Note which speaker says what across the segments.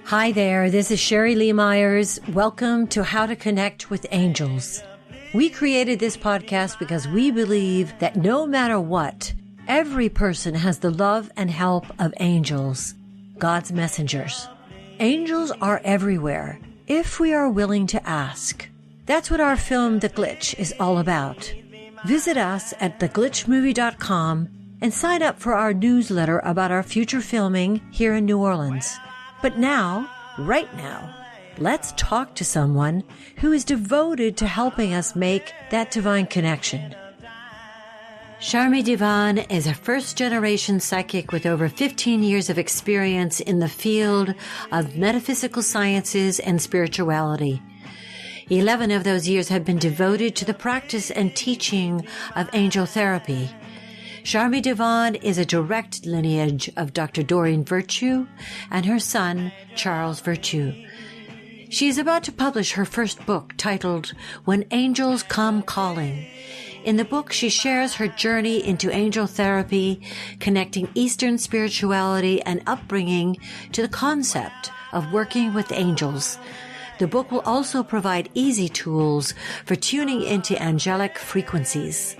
Speaker 1: Hi there, this is Sheri Leigh. Welcome to How to Connect with Angels. We created this podcast because we believe that no matter what, every person has the love and help of angels, God's messengers. Angels are everywhere, if we are willing to ask. That's what our film, The Glitch, is all about. Visit us at theglitchmovie.com and sign up for our newsletter about our future filming here in New Orleans. But now, right now, let's talk to someone who is devoted to helping us make that divine connection. Sharmee Divan is a first-generation psychic with over 15 years of experience in the field of metaphysical sciences and spirituality. 11 of those years have been devoted to the practice and teaching of angel therapy. Sharmee Divan is a direct lineage of Dr. Doreen Virtue and her son, Charles Virtue. She is about to publish her first book titled When Angels Come Calling. In the book, she shares her journey into angel therapy, connecting Eastern spirituality and upbringing to the concept of working with angels. The book will also provide easy tools for tuning into angelic frequencies.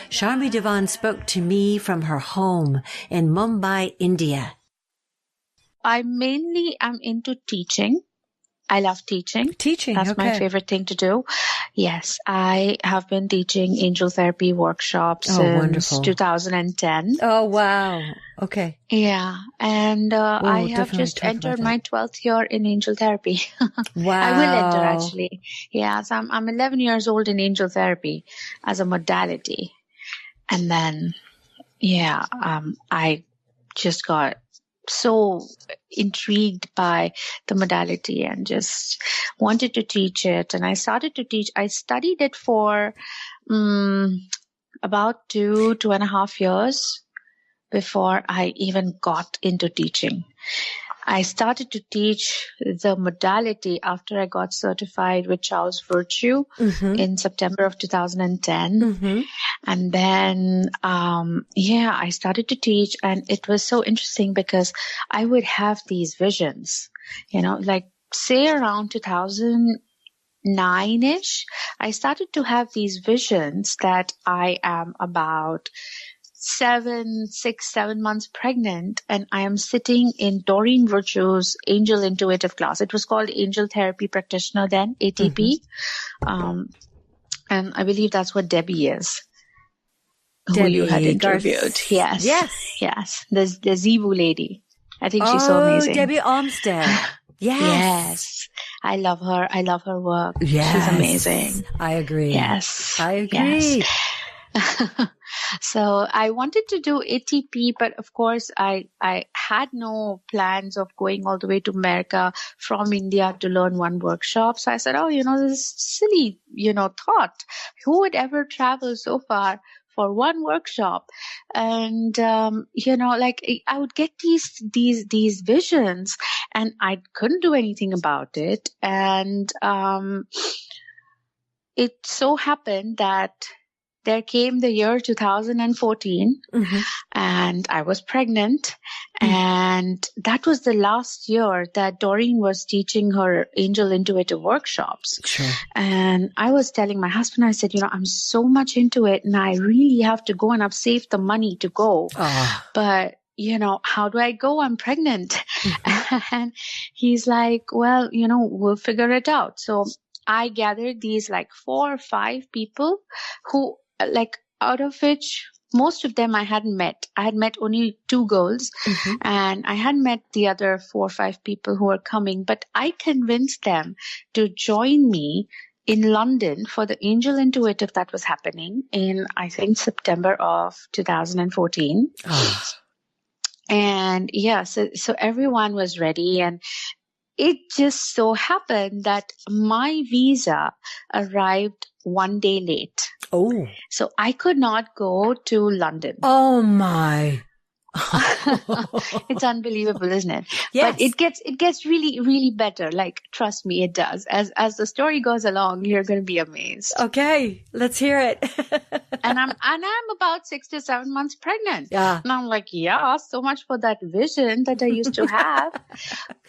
Speaker 1: Sharmee Divan spoke to me from her home in Mumbai, India.
Speaker 2: I mainly am into teaching. I love teaching. That's
Speaker 1: okay.
Speaker 2: my favorite thing to do. Yes, I have been teaching angel therapy workshops since
Speaker 1: wonderful.
Speaker 2: 2010.
Speaker 1: Oh, wow. Okay.
Speaker 2: Yeah, and I have just entered my 12th year in angel therapy.
Speaker 1: Wow.
Speaker 2: I will enter, actually. Yeah, so I'm 11 years old in angel therapy as a modality. And then, I just got so intrigued by the modality and just wanted to teach it. And I started to teach. I studied it for about 2.5 years before I even got into teaching. I started to teach the modality after I got certified with Charles Virtue in September of 2010. And then, I started to teach, and it was so interesting because I would have these visions, like say around 2009-ish, I started to have these visions that I am about 7 months pregnant, and I am sitting in Doreen Virtue's Angel Intuitive class. It was called Angel Therapy Practitioner then, ATP. And I believe that's what Debbie is, who you had interviewed. Yes. The Zebu lady. I think she's so amazing.
Speaker 1: Debbie Olmsted.
Speaker 2: Yes. I love her. I love her work.
Speaker 1: Yes.
Speaker 2: She's amazing.
Speaker 1: I agree.
Speaker 2: Yes.
Speaker 1: I agree.
Speaker 2: Yes. So I wanted to do ATP, but of course I had no plans of going all the way to America from India to learn one workshop. So I said, this is silly, thought. Who would ever travel so far for one workshop? And, I would get these visions, and I couldn't do anything about it. And, it so happened that there came the year 2014, and I was pregnant. And that was the last year that Doreen was teaching her Angel Intuitive workshops.
Speaker 1: Sure.
Speaker 2: And I was telling my husband, I said, I'm so much into it, and I really have to go, and I've saved the money to go. But how do I go? I'm pregnant. And he's like, well, we'll figure it out. So I gathered these 4 or 5 people who, out of which most of them I hadn't met. I had met only 2 girls, and I hadn't met the other 4 or 5 people who were coming, but I convinced them to join me in London for the Angel Intuitive that was happening in, I think, September of 2014. And so everyone was ready, and it just so happened that my visa arrived 1 day late.
Speaker 1: Oh.
Speaker 2: So I could not go to London.
Speaker 1: Oh my.
Speaker 2: It's unbelievable, isn't it?
Speaker 1: Yes.
Speaker 2: But it gets really, really better. Like, trust me, it does. As the story goes along, you're going to be amazed.
Speaker 1: Okay, let's hear it.
Speaker 2: And I'm about 6 to 7 months pregnant.
Speaker 1: Yeah.
Speaker 2: And I'm like, yeah, so much for that vision that I used to have.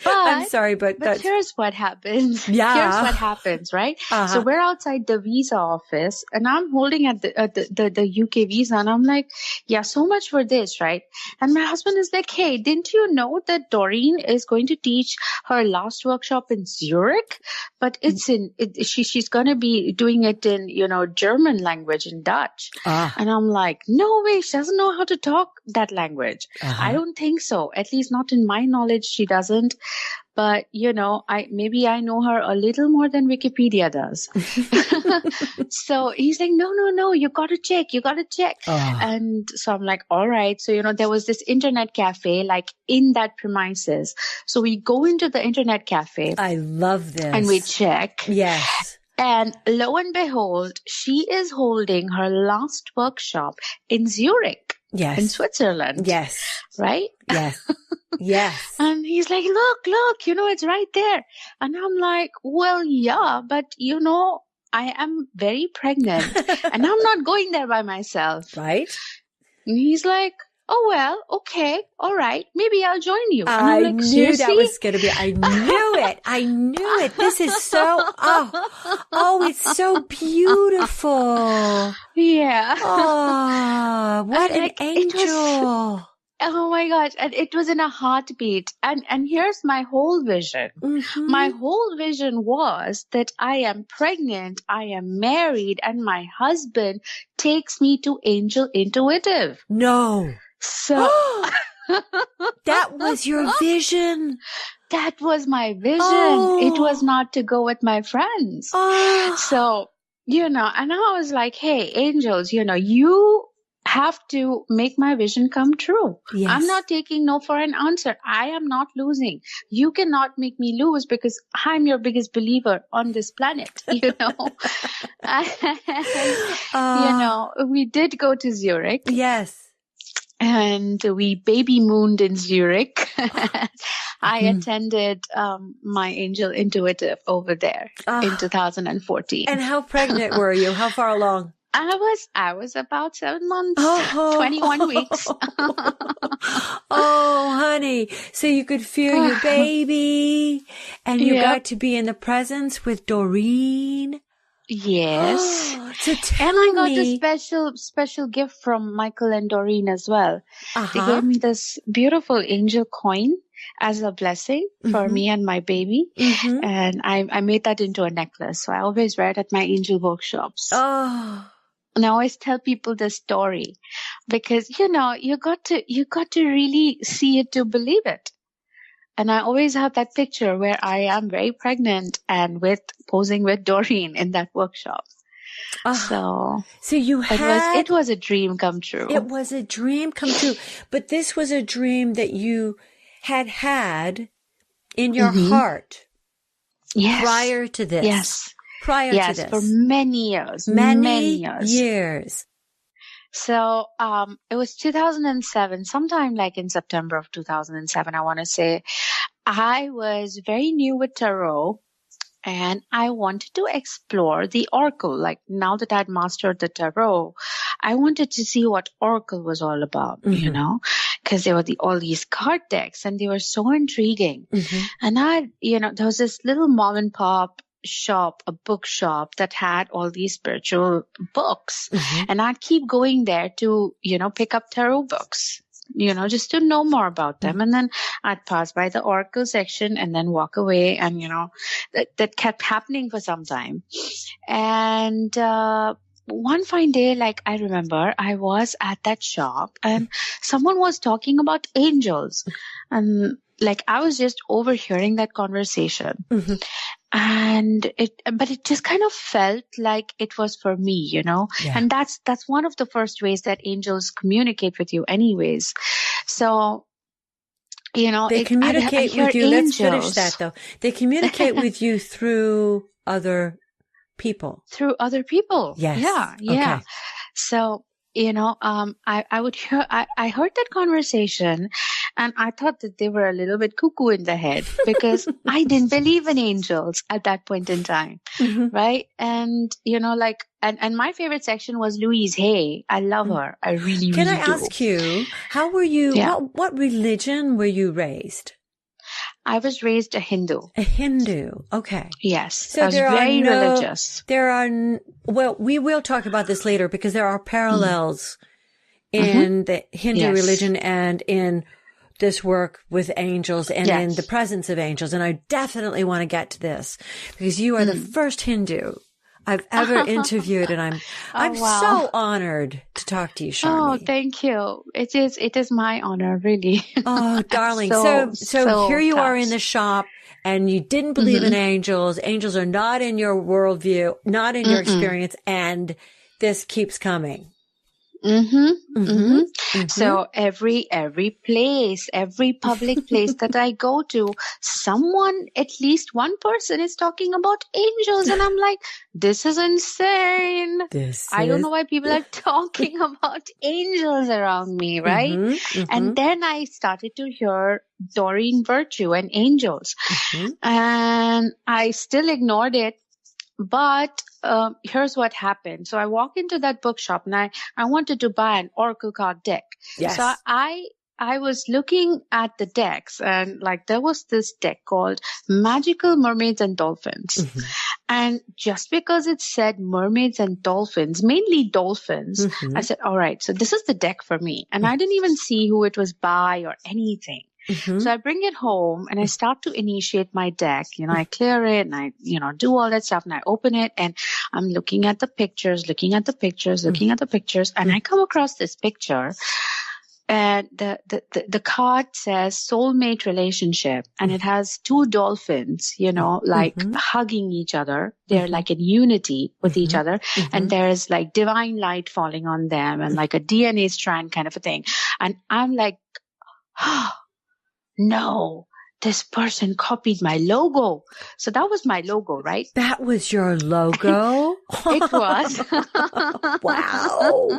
Speaker 2: But
Speaker 1: I'm sorry, but
Speaker 2: here's what happens.
Speaker 1: Yeah.
Speaker 2: Here's what happens, right? So we're outside the visa office, and I'm holding at the UK visa, and I'm like, yeah, so much for this, right? And my husband is like, hey, didn't you know that Doreen is going to teach her last workshop in Zurich? But she's going to be doing it in, German language, in Dutch. And I'm like, no way, she doesn't know how to talk that language. I don't think so. At least not in my knowledge, she doesn't. But, maybe I know her a little more than Wikipedia does. So he's like, no, you got to check. And so I'm like, all right. So, there was this internet cafe, like in that premises. So we go into the internet cafe.
Speaker 1: I love this.
Speaker 2: And we check.
Speaker 1: Yes.
Speaker 2: And lo and behold, she is holding her last workshop in Zurich.
Speaker 1: Yes.
Speaker 2: In Switzerland.
Speaker 1: Yes.
Speaker 2: Right?
Speaker 1: Yes. Yes.
Speaker 2: And he's like, look, it's right there. And I'm like, well, yeah, but I am very pregnant and I'm not going there by myself.
Speaker 1: Right.
Speaker 2: And he's like, oh, well, okay. All right. Maybe I'll join you. And
Speaker 1: I
Speaker 2: I'm like,
Speaker 1: knew
Speaker 2: seriously?
Speaker 1: that was going to be, I knew it. This is so, it's so beautiful.
Speaker 2: Yeah.
Speaker 1: Oh, what an
Speaker 2: like,
Speaker 1: angel.
Speaker 2: Oh my gosh. And it was in a heartbeat. And here's my whole vision.
Speaker 1: Mm-hmm.
Speaker 2: My whole vision was that I am pregnant, I am married, and my husband takes me to Angel Intuitive.
Speaker 1: No.
Speaker 2: So
Speaker 1: that was your vision.
Speaker 2: That was my vision.
Speaker 1: Oh.
Speaker 2: It was not to go with my friends.
Speaker 1: Oh.
Speaker 2: So, and I was like, hey, angels, you have to make my vision come true.
Speaker 1: Yes.
Speaker 2: I'm not taking no for an answer. I am not losing. You cannot make me lose because I'm your biggest believer on this planet, we did go to Zurich.
Speaker 1: Yes.
Speaker 2: And we baby mooned in Zurich. I attended my Angel Intuitive over there in 2014.
Speaker 1: And how pregnant were you? How far along?
Speaker 2: I was about 7 months, 21 weeks.
Speaker 1: Oh, honey. So you could feel your baby and you got to be in the presence with Doreen.
Speaker 2: Yes.
Speaker 1: So tell
Speaker 2: and I got
Speaker 1: me.
Speaker 2: a special gift from Michael and Doreen as well.
Speaker 1: Uh-huh.
Speaker 2: They gave me this beautiful angel coin as a blessing for me and my baby.
Speaker 1: Mm-hmm.
Speaker 2: And I made that into a necklace. So I always wear it at my angel workshops.
Speaker 1: Oh.
Speaker 2: And I always tell people this story because, you got to really see it to believe it. And I always have that picture where I am very pregnant and posing with Doreen in that workshop. So
Speaker 1: you had...
Speaker 2: It was a dream come true.
Speaker 1: It was a dream come true. But this was a dream that you had in your heart.
Speaker 2: Yes.
Speaker 1: Prior to this.
Speaker 2: Yes.
Speaker 1: Prior to this.
Speaker 2: For many years.
Speaker 1: Many years.
Speaker 2: So, it was 2007, sometime like in September of 2007, I want to say. I was very new with tarot and I wanted to explore the oracle. Like now that I'd mastered the tarot, I wanted to see what oracle was all about, because there were all these card decks and they were so intriguing. Mm-hmm. And there was this little mom and pop shop, a bookshop that had all these spiritual books. Mm-hmm. And I'd keep going there to, pick up tarot books, just to know more about them. Mm-hmm. And then I'd pass by the oracle section and then walk away. And, that kept happening for some time. And, one fine day, like I remember, I was at that shop and someone was talking about angels. And like I was just overhearing that conversation. Mm-hmm. But it just kind of felt like it was for me, Yeah. And that's one of the first ways that angels communicate with you anyways. So,
Speaker 1: they communicate with you. Angels. Let's finish that though. They communicate with you through other people.
Speaker 2: Through other people.
Speaker 1: Yes.
Speaker 2: Yeah.
Speaker 1: Okay.
Speaker 2: So I would hear, I heard that conversation and I thought that they were a little bit cuckoo in the head because I didn't believe in angels at that point in time.
Speaker 1: Mm-hmm.
Speaker 2: Right. And, and my favorite section was Louise Hay. I love her. I really,
Speaker 1: Can
Speaker 2: really
Speaker 1: I
Speaker 2: do.
Speaker 1: ask you, how were you, what religion were you raised?
Speaker 2: I was raised a Hindu.
Speaker 1: A Hindu. Okay.
Speaker 2: Yes.
Speaker 1: So
Speaker 2: I was very religious.
Speaker 1: Well, we will talk about this later because there are parallels in the Hindu religion and in this work with angels and in the presence of angels. And I definitely want to get to this because you are the first Hindu I've ever interviewed, and I'm so honored to talk to you, Sharmee.
Speaker 2: Oh, thank you. It is my honor, really.
Speaker 1: Oh, darling. So here you are in the shop, and you didn't believe in angels. Angels are not in your worldview, not in your experience, and this keeps coming.
Speaker 2: So every place, every public place that I go to, someone, at least one person is talking about angels. And I'm like, this is insane. I don't know why people are talking about angels around me, right? And then I started to hear Doreen Virtue and angels. And I still ignored it. But here's what happened. So I walk into that bookshop and I wanted to buy an oracle card deck.
Speaker 1: Yes.
Speaker 2: So I was looking at the decks and there was this deck called Magical Mermaids and Dolphins. And just because it said mermaids and dolphins, mainly dolphins, I said, all right, so this is the deck for me. And I didn't even see who it was by or anything. So I bring it home and I start to initiate my deck. I clear it and I, do all that stuff and I open it and I'm looking at the pictures, and I come across this picture and the card says soulmate relationship and it has two dolphins, hugging each other. They're like in unity with each other and there's like divine light falling on them and like a DNA strand kind of a thing. And I'm like, no, this person copied my logo. So that was my logo, right?
Speaker 1: That was your logo?
Speaker 2: It was.
Speaker 1: Wow.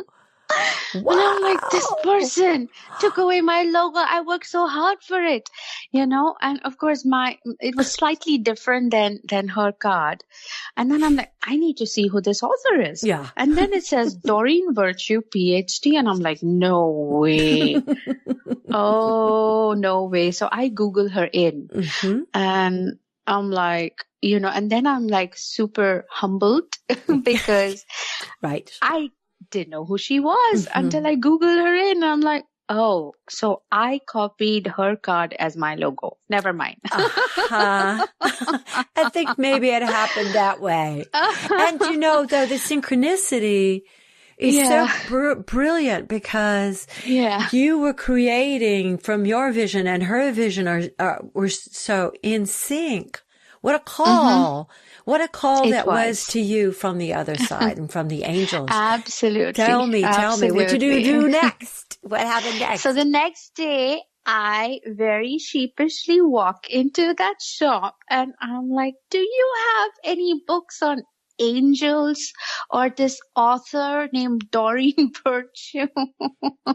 Speaker 2: And I'm like, this person took away my logo. I worked so hard for it, and of course it was slightly different than her card. And then I'm like, I need to see who this author is.
Speaker 1: Yeah.
Speaker 2: And then it says Doreen Virtue, PhD. And I'm like, no way. Oh, no way. So I Google her in and I'm like, and then I'm like super humbled because I didn't know who she was until I Googled her in. I'm like, oh, so I copied her card as my logo. Never mind.
Speaker 1: I think maybe it happened that way. And though, the synchronicity is so brilliant because you were creating from your vision and her vision were so in sync. What a call. What a call that was to you from the other side and from the angels.
Speaker 2: Absolutely.
Speaker 1: Tell me what you do next. What happened next?
Speaker 2: So the next day, I very sheepishly walk into that shop and I'm like, do you have any books on angels or this author named Doreen Virtue?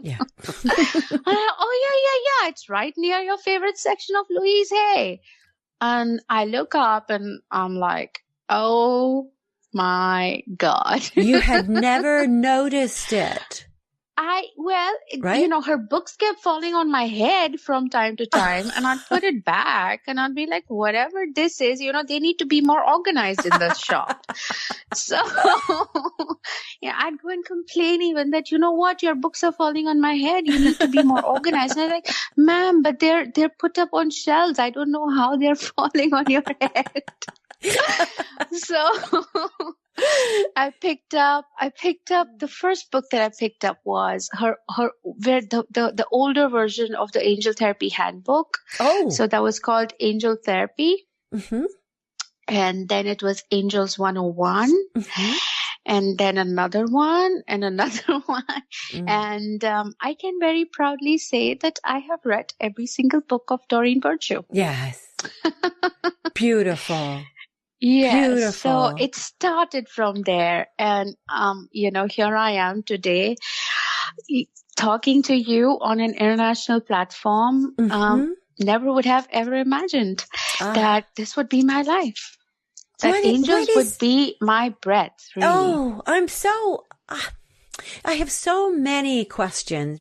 Speaker 1: Yeah.
Speaker 2: Oh, yeah. It's right near your favorite section of Louise Hay. And I look up and I'm like, oh my God.
Speaker 1: You had never noticed it.
Speaker 2: Her books kept falling on my head from time to time and I'd put it back and I'd be like, whatever this is, they need to be more organized in the shop. So, I'd go and complain even that, your books are falling on my head. You need to be more organized. And I'm like, ma'am, but they're put up on shelves. I don't know how they're falling on your head. So I picked up the first book that I picked up was the older version of the Angel Therapy Handbook. Oh. So that was called Angel Therapy. And then it was Angels 101. And then another one and another one. And I can very proudly say that I have read every single book of Doreen Virtue.
Speaker 1: Yes. Beautiful.
Speaker 2: Yes.
Speaker 1: Beautiful.
Speaker 2: So it started from there. And, here I am today talking to you on an international platform. Never would have ever imagined that this would be my life. That angels would be my breath, really.
Speaker 1: Oh, I have so many questions.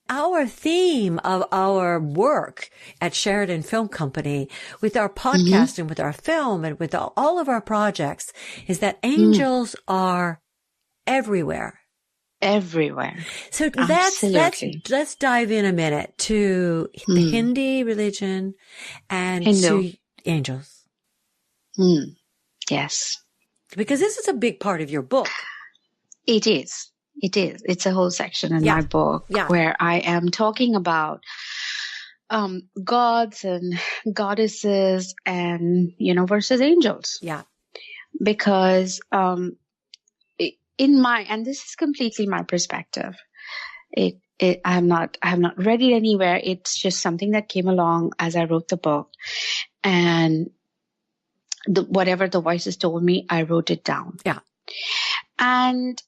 Speaker 1: Our theme of our work at Sheridan Film Company with our podcast and with our film and with all of our projects is that angels are everywhere.
Speaker 2: Everywhere.
Speaker 1: So let's dive in a minute to the Hindi religion and to angels.
Speaker 2: Yes.
Speaker 1: Because this is a big part of your book.
Speaker 2: It is. It's a whole section in my book where I am talking about gods and goddesses and, versus angels.
Speaker 1: Yeah.
Speaker 2: Because and this is completely my perspective. I have not read it anywhere. It's just something that came along as I wrote the book. And whatever the voices told me, I wrote it down.
Speaker 1: Yeah.
Speaker 2: And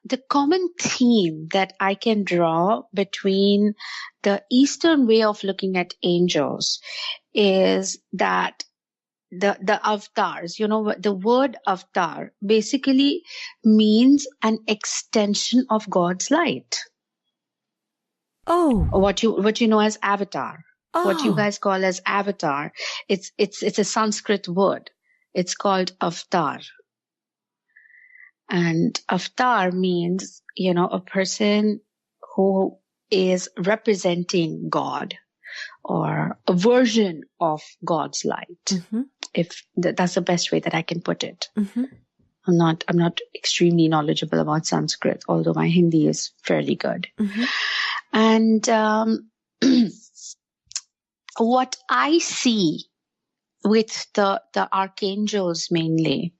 Speaker 2: the common theme that I can draw between the Eastern way of looking at angels is that the avatars, the word avatar basically means an extension of God's light.
Speaker 1: Oh.
Speaker 2: What you know as avatar. Oh. What you guys call as avatar. It's a Sanskrit word. It's called avatar. And avatar means, a person who is representing God or a version of God's light. If that's the best way that I can put it. I'm not extremely knowledgeable about Sanskrit, although my Hindi is fairly good. And what I see with the archangels mainly,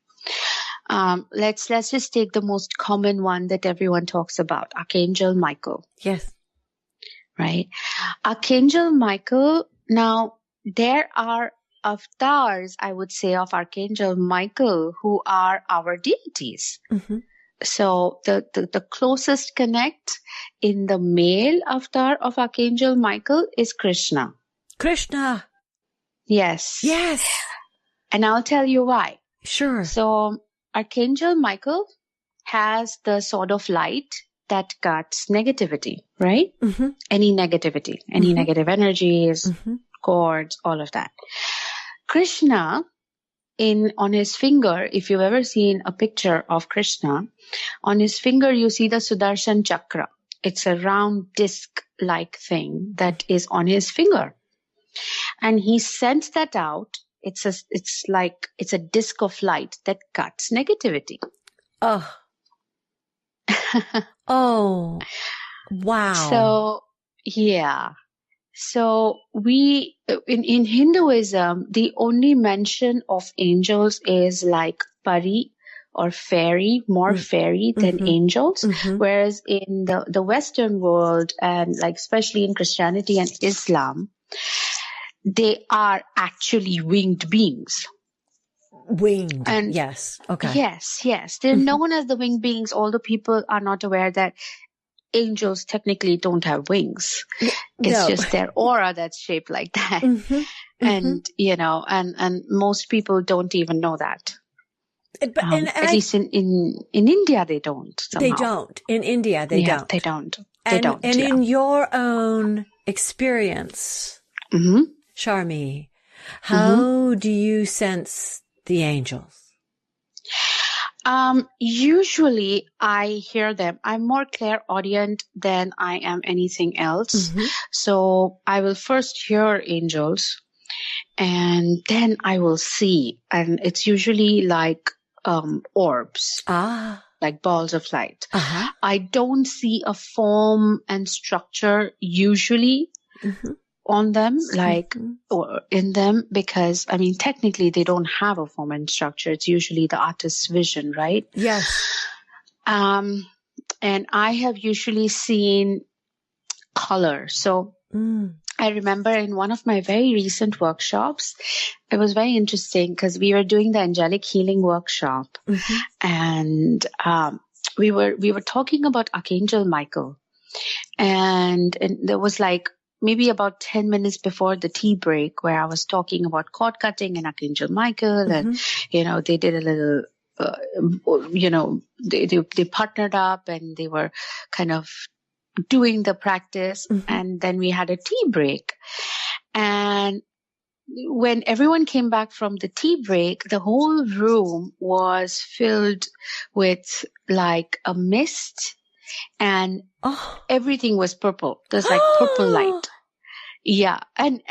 Speaker 2: let's just take the most common one that everyone talks about, Archangel Michael.
Speaker 1: Yes.
Speaker 2: Right? Archangel Michael, now there are avatars, I would say, of Archangel Michael who are our deities. So the closest connect in the male avatar of Archangel Michael is Krishna.
Speaker 1: Krishna.
Speaker 2: Yes.
Speaker 1: Yes.
Speaker 2: And I'll tell you why.
Speaker 1: Sure.
Speaker 2: So Archangel Michael has the sword of light that cuts negativity, right? Any negativity, any negative energies, cords, all of that. Krishna, on his finger, if you've ever seen a picture of Krishna, on his finger you see the Sudarshan Chakra. It's a round disc-like thing that is on his finger. And he sends that out. It's a disc of light that cuts negativity.
Speaker 1: Oh. Oh. Wow.
Speaker 2: So, yeah. So we, in Hinduism, the only mention of angels is like pari or fairy, more fairy than angels. Whereas in the Western world and like especially in Christianity and Islam, they are actually winged beings.
Speaker 1: Winged. And yes. Okay.
Speaker 2: Yes. They're known as the winged beings. Although people are not aware that angels technically don't have wings. It's just their aura that's shaped like that. And, and most people don't even know that. At least in India, they don't. Somehow.
Speaker 1: They don't. In India, they don't.
Speaker 2: They don't.
Speaker 1: And in your own experience, Sharmee, how do you sense the angels?
Speaker 2: Usually I hear them. I'm more clairaudient than I am anything else. So I will first hear angels and then I will see. And it's usually like, orbs. Like balls of light. I don't see a form and structure usually on them, or in them, because technically they don't have a form and structure. It's usually the artist's vision, right?
Speaker 1: Yes.
Speaker 2: And I have usually seen color. So I remember in one of my very recent workshops, it was very interesting because we were doing the angelic healing workshop, and we were talking about Archangel Michael, and there was like maybe about 10 minutes before the tea break where I was talking about cord cutting and Archangel Michael, and they did a little. They partnered up and they were kind of doing the practice, and then we had a tea break. And when everyone came back from the tea break, the whole room was filled with like a mist, and everything was purple. There's like purple light. Yeah. And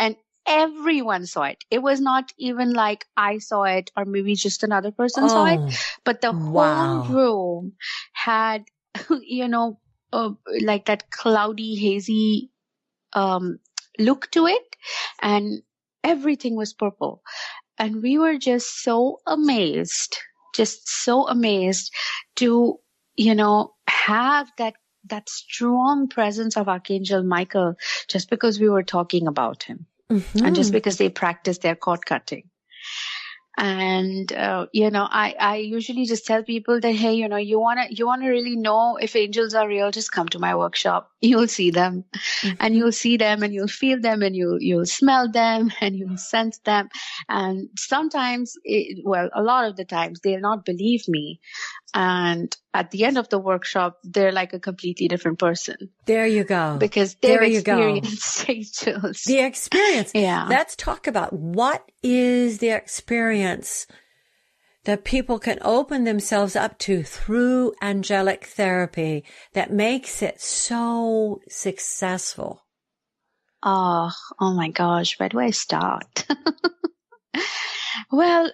Speaker 2: everyone saw it. It was not even like I saw it or maybe just another person saw it, but the whole room had, like that cloudy, hazy look to it, and everything was purple. And we were just so amazed to, have that strong presence of Archangel Michael just because we were talking about him. And just because they practice their cord cutting. And, I usually just tell people that, hey, you want to really know if angels are real, just come to my workshop. You'll see them and you'll see them and you'll feel them and you'll smell them and you'll sense them. And sometimes, a lot of the times they'll not believe me. And at the end of the workshop, they're like a completely different person.
Speaker 1: There you go.
Speaker 2: Because they've experienced angels.
Speaker 1: The experience.
Speaker 2: Yeah.
Speaker 1: Let's talk about what is the experience that people can open themselves up to through angelic therapy that makes it so successful.
Speaker 2: Oh my gosh. Where do I start? Well,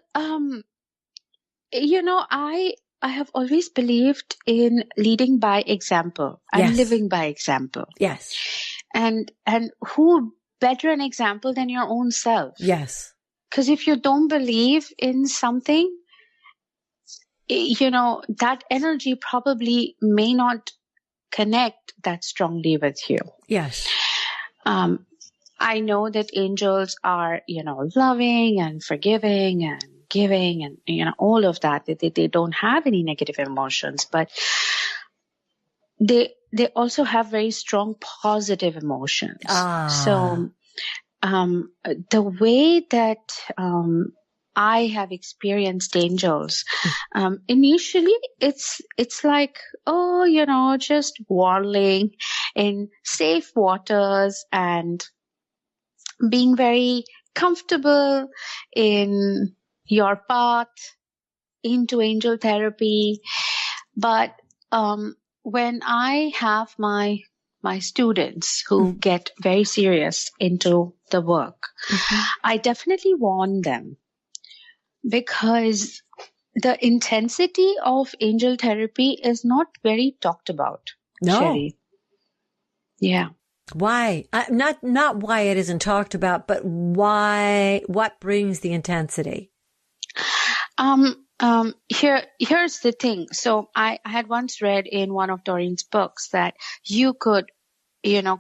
Speaker 2: I have always believed in leading by example and living by example.
Speaker 1: Yes.
Speaker 2: And who better an example than your own self?
Speaker 1: Yes.
Speaker 2: Because if you don't believe in something, that energy probably may not connect that strongly with you.
Speaker 1: Yes.
Speaker 2: I know that angels are, loving and forgiving and giving and, all of that. They don't have any negative emotions, but they also have very strong positive emotions. So, the way that, I have experienced angels, initially it's like, just waddling in safe waters and being very comfortable in your path into angel therapy. But when I have my students who get very serious into the work, I definitely warn them, because the intensity of angel therapy is not very talked about.
Speaker 1: No.
Speaker 2: Sheri. Yeah.
Speaker 1: Why? Not why it isn't talked about, but why? What brings the intensity?
Speaker 2: Here's the thing. So I had once read in one of Doreen's books that you could,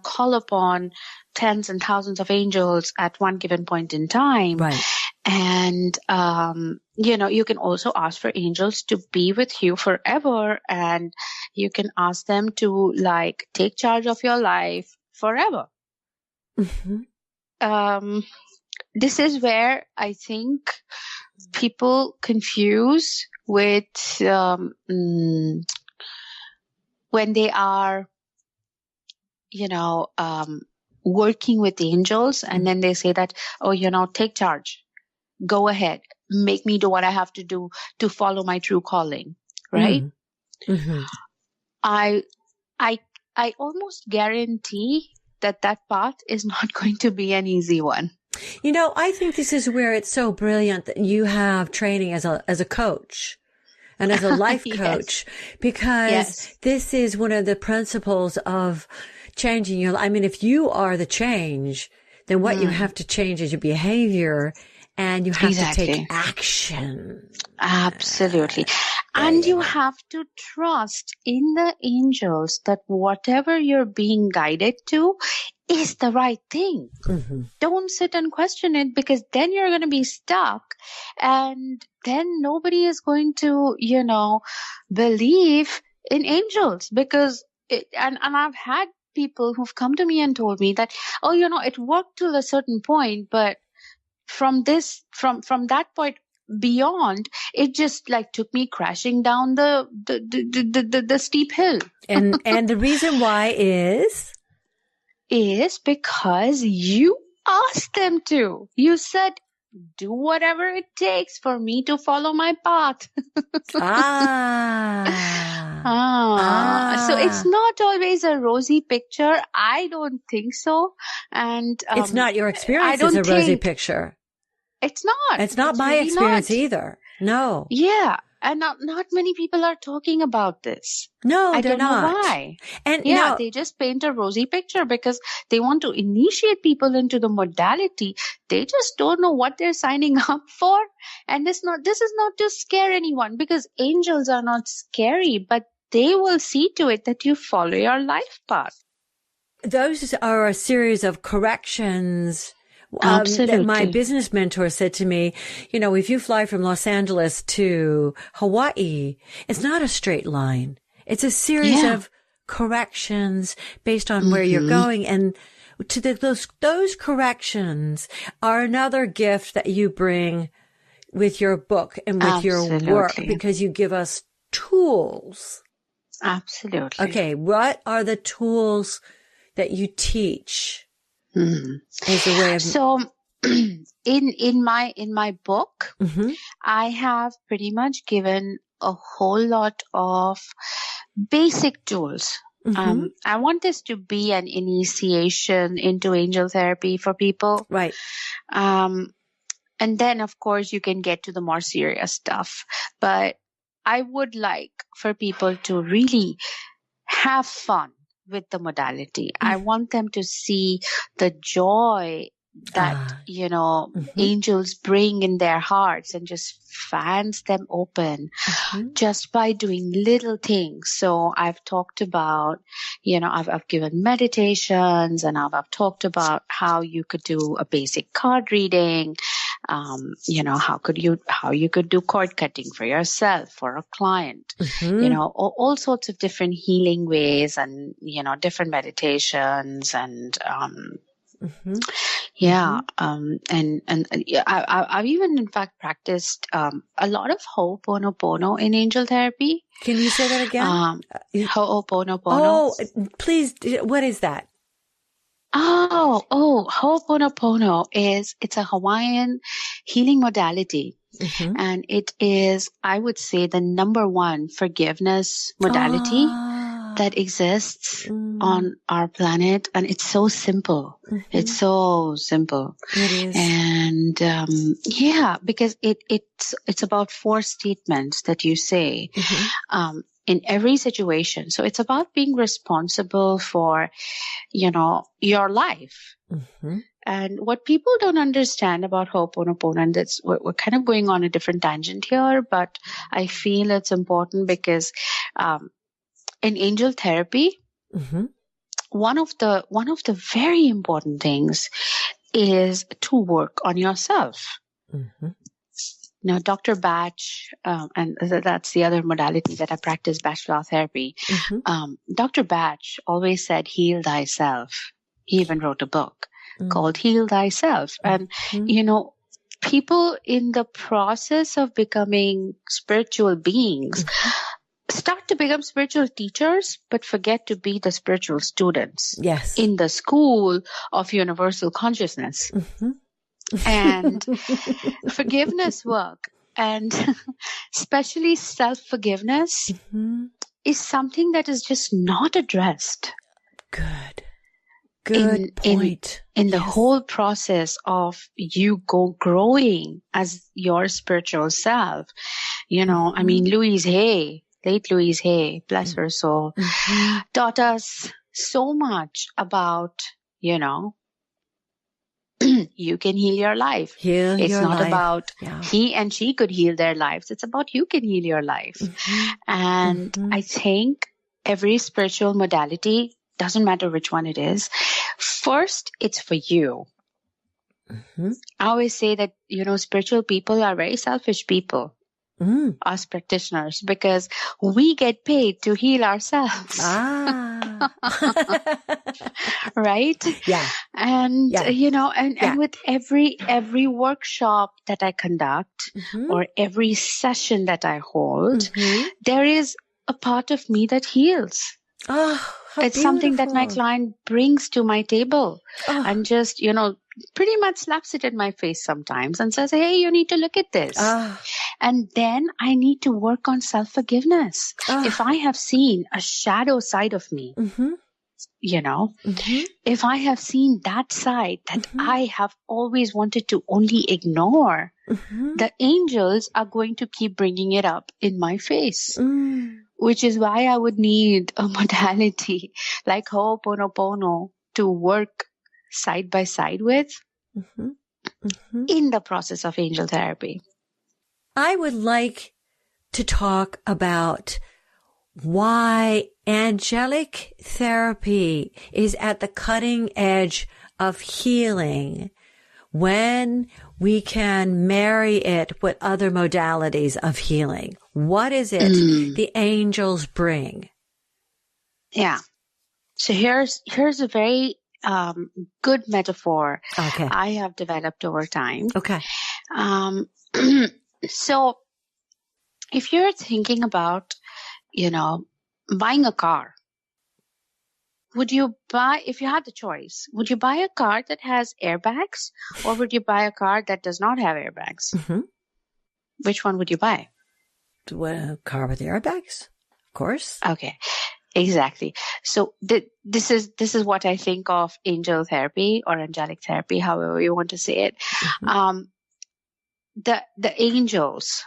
Speaker 2: call upon tens and thousands of angels at one given point in time.
Speaker 1: Right.
Speaker 2: And, you can also ask for angels to be with you forever, and you can ask them to take charge of your life forever. This is where I think people confuse with when they are, working with angels, and then they say that, take charge, go ahead, make me do what I have to do to follow my true calling, right? I almost guarantee that path is not going to be an easy one.
Speaker 1: I think this is where it's so brilliant that you have training as a coach and as a life coach, because this is one of the principles of changing your life. I mean, if you are the change, then what you have to change is your behavior, and you have to take action.
Speaker 2: Absolutely. And you have to trust in the angels that whatever you're being guided to is the right thing.
Speaker 1: Mm-hmm.
Speaker 2: Don't sit and question it, because then you're going to be stuck, and then nobody is going to, believe in angels, because and I've had people who've come to me and told me that, it worked till a certain point, but from that point beyond, it just like took me crashing down the steep hill.
Speaker 1: And the reason why is
Speaker 2: because you asked them to. You said, do whatever it takes for me to follow my path. So it's not always a rosy picture. I don't think so. And
Speaker 1: it's not your experience as a rosy picture.
Speaker 2: It's not.
Speaker 1: It's not my
Speaker 2: really
Speaker 1: experience
Speaker 2: not.
Speaker 1: either. No.
Speaker 2: Yeah. And not many people are talking about this.
Speaker 1: No,
Speaker 2: I
Speaker 1: they're
Speaker 2: don't know
Speaker 1: not.
Speaker 2: why.
Speaker 1: And
Speaker 2: they just paint a rosy picture because they want to initiate people into the modality. They just don't know what they're signing up for. And this is not to scare anyone, because angels are not scary, but they will see to it that you follow your life path.
Speaker 1: Those are a series of corrections.
Speaker 2: Absolutely.
Speaker 1: That my business mentor said to me, if you fly from Los Angeles to Hawaii, it's not a straight line. It's a series of corrections based on where you're going. And to those corrections are another gift that you bring with your book and with your work, because you give us tools.
Speaker 2: Absolutely.
Speaker 1: Okay. What are the tools that you teach? As a way of...
Speaker 2: So in my book, I have pretty much given a whole lot of basic tools. I want this to be an initiation into angel therapy for people.
Speaker 1: Right.
Speaker 2: And then, of course, you can get to the more serious stuff. But I would like for people to really have fun with the modality. I want them to see the joy that, angels bring in their hearts, and just fans them open just by doing little things. So I've talked about, I've given meditations, and I've talked about how you could do a basic card reading. How you could do cord cutting for yourself, for a client, all sorts of different healing ways, and, different meditations, and, I've even in fact practiced, a lot of Ho'oponopono in angel therapy.
Speaker 1: Can you say that again?
Speaker 2: Ho'oponopono.
Speaker 1: Oh, please. What is that?
Speaker 2: Ho'oponopono it's a Hawaiian healing modality. And it is, I would say, the number one forgiveness modality that exists on our planet. And it's so simple. It's so simple.
Speaker 1: It is.
Speaker 2: And, because it's about 4 statements that you say, in every situation. So it's about being responsible for, your life. And what people don't understand about Ho'oponopono, and that's we're kind of going on a different tangent here, but I feel it's important because in angel therapy, one of the very important things is to work on yourself. Dr. Batch, and that's the other modality that I practice, Batch flower therapy. Dr. Batch always said, heal thyself. He even wrote a book called Heal Thyself. And, people in the process of becoming spiritual beings start to become spiritual teachers, but forget to be the spiritual students.
Speaker 1: Yes.
Speaker 2: In the school of universal consciousness. And forgiveness work, and especially self-forgiveness, is something that is just not addressed.
Speaker 1: Good point.
Speaker 2: In the whole process of you growing as your spiritual self. I mean, Louise Hay, late Louise Hay, bless her soul, taught us so much about, you can heal your life. It's not about he and she could heal their lives. It's about you can heal your life. And I think every spiritual modality, doesn't matter which one it is, First, it's for you.
Speaker 1: Mm-hmm.
Speaker 2: I always say that, spiritual people are very selfish people, us practitioners, because we get paid to heal ourselves. Right?
Speaker 1: Yeah.
Speaker 2: And,
Speaker 1: Yeah.
Speaker 2: and with every workshop that I conduct or every session that I hold, there is a part of me that heals.
Speaker 1: Oh,
Speaker 2: it's something that my client brings to my table and just, pretty much slaps it in my face sometimes and says, hey, you need to look at this. And then I need to work on self-forgiveness. If I have seen a shadow side of me, if I have seen that side that I have always wanted to only ignore, the angels are going to keep bringing it up in my face. Which is why I would need a modality like Ho'oponopono to work side by side with in the process of angel therapy.
Speaker 1: I would like to talk about why angelic therapy is at the cutting edge of healing when we can marry it with other modalities of healing. What is it the angels bring? Yeah.
Speaker 2: So here's a very good metaphor I have developed over time.
Speaker 1: Okay.
Speaker 2: So if you're thinking about, buying a car, would you buy, if you had the choice, would you buy a car that has airbags or would you buy a car that does not have airbags? Which one would you buy?
Speaker 1: A car with airbags, of course.
Speaker 2: Okay, exactly. So this is what I think of angel therapy or angelic therapy, however you want to say it. The angels,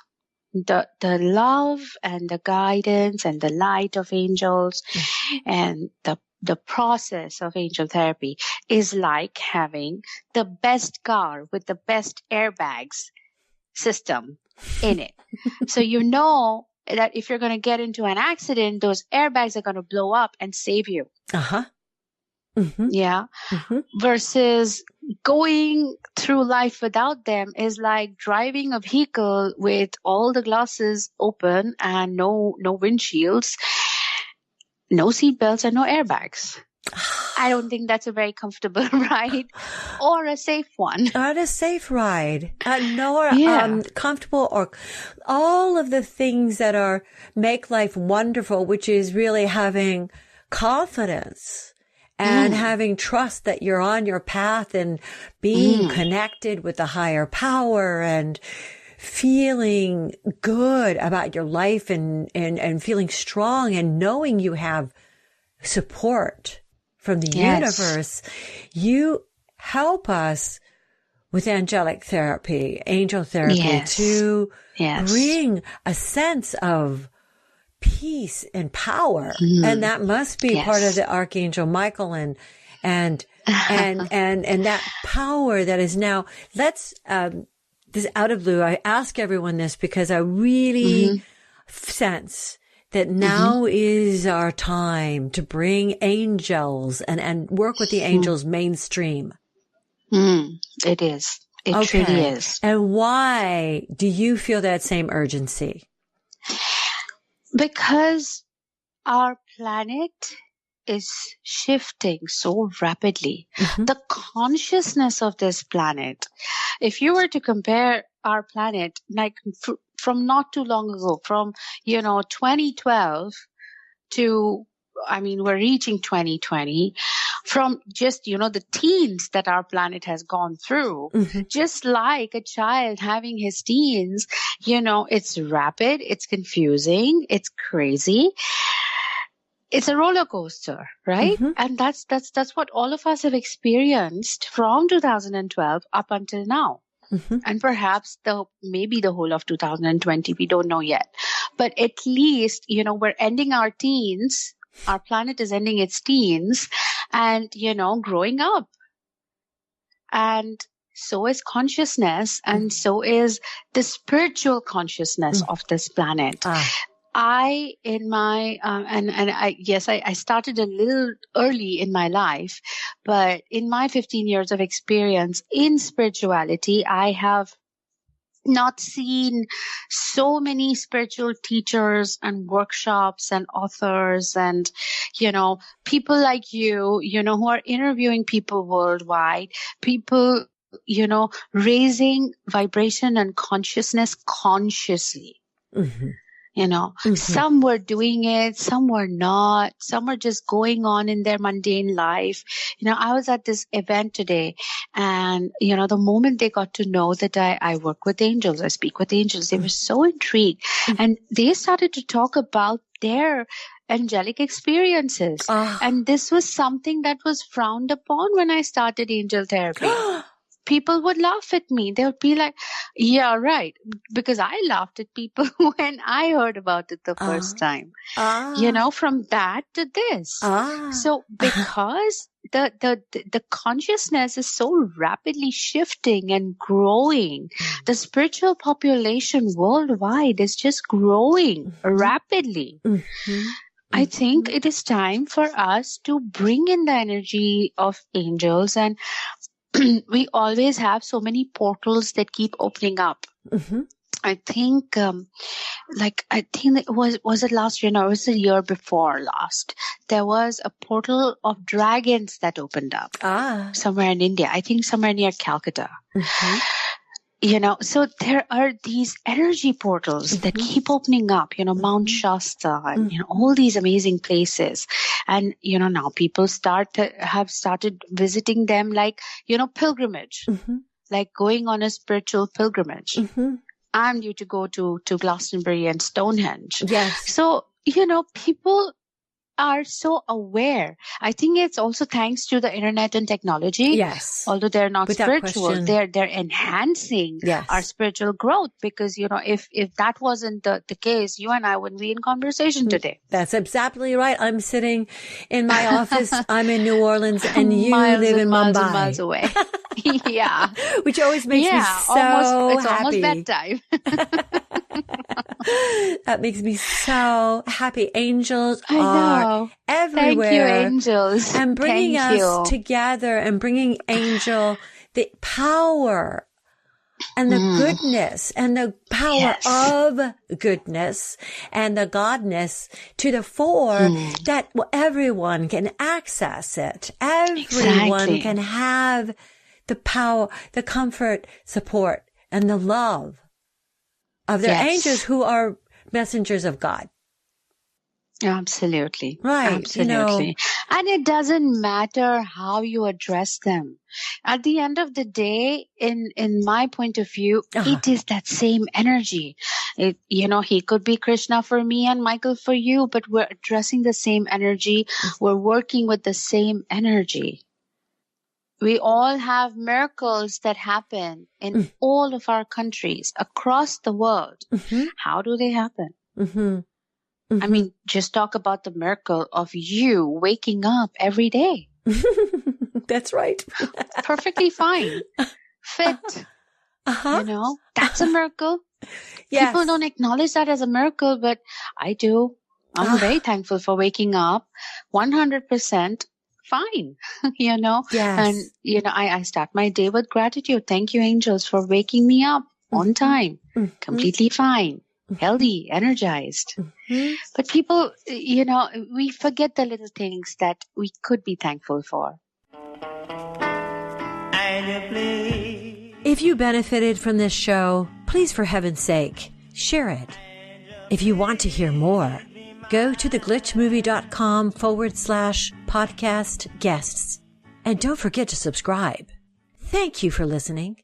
Speaker 2: the love and the guidance and the light of angels and the process of angel therapy is like having the best car with the best airbags system in it. So that if you're going to get into an accident, those airbags are going to blow up and save you. Yeah. Versus going through life without them is like driving a vehicle with all the glasses open and no windshields, no seatbelts, and no airbags. I don't think that's a very comfortable ride or a safe one.
Speaker 1: Not a safe ride. Comfortable or all of the things that make life wonderful, which is really having confidence and having trust that you're on your path and being connected with the higher power and feeling good about your life and feeling strong and knowing you have support from the universe. You help us with angelic therapy, angel therapy to bring a sense of peace and power. And that must be part of the Archangel Michael and that power that is now, this out of blue. I ask everyone this because I really sense that now is our time to bring angels and work with the angels mainstream.
Speaker 2: It is. It truly is.
Speaker 1: And why do you feel that same urgency?
Speaker 2: Because our planet is shifting so rapidly. The consciousness of this planet, if you were to compare our planet, like from not too long ago, from, 2012 to, we're reaching 2020, from just, the teens that our planet has gone through, just like a child having his teens, it's rapid, it's confusing, it's crazy. It's a roller coaster, right? And that's what all of us have experienced from 2012 up until now. And perhaps maybe the whole of 2020, we don't know yet. But at least, we're ending our teens. Our planet is ending its teens and, growing up. And so is consciousness and so is the spiritual consciousness of this planet. I started a little early in my life, but in my 15 years of experience in spirituality, I have not seen so many spiritual teachers and workshops and authors and, people like you, who are interviewing people worldwide, people, raising vibration and consciousness consciously.
Speaker 1: Mm-hmm.
Speaker 2: Some were doing it, some were not, some were just going on in their mundane life. I was at this event today, and, the moment they got to know that I work with angels, I speak with angels, they were so intrigued. And they started to talk about their angelic experiences. And this was something that was frowned upon when I started angel therapy. People would laugh at me. They would be like, yeah, right. Because I laughed at people when I heard about it the first time. From that to this. So because the consciousness is so rapidly shifting and growing, the spiritual population worldwide is just growing rapidly. I think it is time for us to bring in the energy of angels, and we always have so many portals that keep opening up. I think, it was it last year? No, it was the year before last. There was a portal of dragons that opened up somewhere in India. I think somewhere near Calcutta. So there are these energy portals that keep opening up, Mount Shasta and, all these amazing places. And, now people have started visiting them like, pilgrimage, like going on a spiritual pilgrimage. I'm due to go to Glastonbury and Stonehenge.
Speaker 1: Yes.
Speaker 2: So, people are so aware. I think it's also thanks to the internet and technology.
Speaker 1: Yes.
Speaker 2: Although they're not
Speaker 1: Without
Speaker 2: spiritual,
Speaker 1: question.
Speaker 2: they're enhancing our spiritual growth, because, if that wasn't the case, you and I wouldn't be in conversation today.
Speaker 1: That's exactly right. I'm sitting in my office. I'm in New Orleans, and you live in
Speaker 2: miles
Speaker 1: Mumbai.
Speaker 2: And miles away. Yeah.
Speaker 1: Which always makes me so
Speaker 2: it's
Speaker 1: happy.
Speaker 2: almost bedtime.
Speaker 1: That makes me so happy. Angels
Speaker 2: I
Speaker 1: are
Speaker 2: know.
Speaker 1: everywhere.
Speaker 2: Thank you, angels.
Speaker 1: And bringing
Speaker 2: Thank
Speaker 1: us
Speaker 2: you.
Speaker 1: together and bringing angel, the power and the goodness and the power of goodness and the godness to the fore, that everyone can access it. Everyone can have the power, the comfort, support, and the love of their angels who are messengers of God.
Speaker 2: Absolutely.
Speaker 1: Right.
Speaker 2: Absolutely. And it doesn't matter how you address them. At the end of the day, in my point of view, it is that same energy. He could be Krishna for me and Michael for you, but we're addressing the same energy. We're working with the same energy. We all have miracles that happen in all of our countries across the world. How do they happen? I mean, just talk about the miracle of you waking up every day.
Speaker 1: That's right.
Speaker 2: Perfectly fine. Fit. That's a miracle.
Speaker 1: Yes.
Speaker 2: People don't acknowledge that as a miracle, but I do. I'm very thankful for waking up 100% fine,
Speaker 1: Yes.
Speaker 2: And, I start my day with gratitude. Thank you, angels, for waking me up on time, completely fine. Healthy, energized. But people, we forget the little things that we could be thankful for.
Speaker 1: If you benefited from this show, please, for heaven's sake, share it. If you want to hear more, go to theglitchmovie.com/podcast guests. And don't forget to subscribe. Thank you for listening.